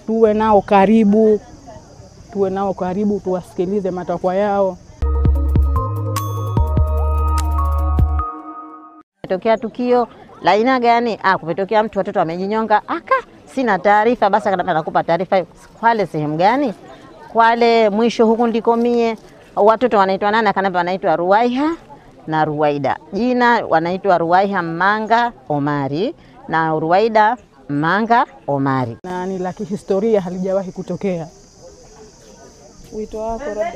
Tuwe nao karibu, tuwasikilize matakwa yao. Kumetokea tukio la aina gani? Kumetokea mtu watoto wamejinyonga. Sina taarifa, basi nakupa taarifa. Kwale sehemu gani? Kwale mwisho huku ndiko mie. Watoto wanaitwa nani? Akanambia wanaitwa Ruwaiha na Ruwaida. Jina wanaitwa Ruwaiha Manga Omari na Ruwaida Manga Omari. Na ni la kihistoria, halijawahi kutokea. Wito wako labda?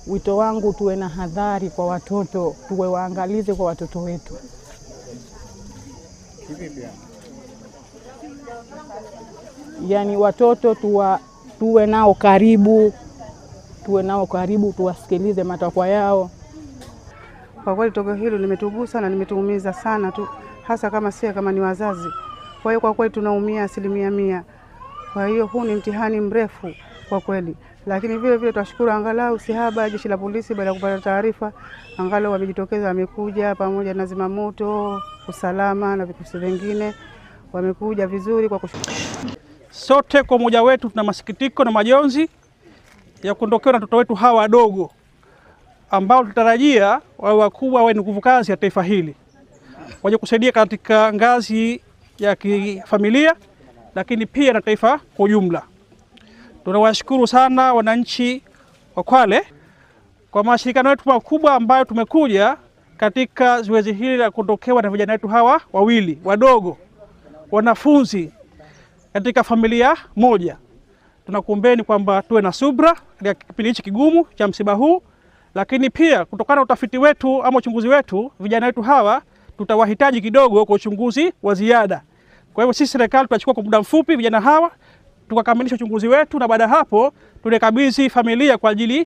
Wito wangu, tuwe na hadhari kwa watoto, tuwe waangalize kwa watoto wetu. Yani watoto tuwe nao karibu, tuwasikilize matakwa yao. Kwa kweli tokeo hilo limetugusa na limetuumiza sana tu, hasa kama ni wazazi. Kwa hiyo kwa kweli tunaumia 100%. Kwa hiyo huu ni mtihani mrefu kwa kweli. Lakini vile vile tunashukuru angalau Sihaba, jeshi la polisi, baada ya kupata taarifa angalau wamejitokeza, wamekuja pamoja na zimamoto, usalama na vikosi vingine, wamekuja vizuri kwa kushukuru. Sote kwa umoja wetu tuna masikitiko na majonzi ya kuondokewa na watoto wetu hawa wadogo ambao tutarajia wawe wakubwa, wawe ni nguvu kazi ya taifa hili, waje kusaidia katika ngazi ya kifamilia, lakini pia na taifa kwa ujumla. Tunawashukuru sana wananchi wa Kwale kwa mashirikiano yetu makubwa ambayo tumekuja katika zoezi hili la kuondokewa na vijana wetu hawa wawili wadogo, wanafunzi katika familia moja. Tunakuombeni kwamba tuwe na subra katika kipindi hichi kigumu cha msiba huu, lakini pia kutokana na utafiti wetu ama uchunguzi wetu, vijana wetu hawa tutawahitaji kidogo kwa uchunguzi wa ziada. Kwa hivyo sisi serikali tutachukua kwa muda mfupi vijana hawa tukakamilisha uchunguzi wetu, na baada hapo tulikabidhi familia kwa ajili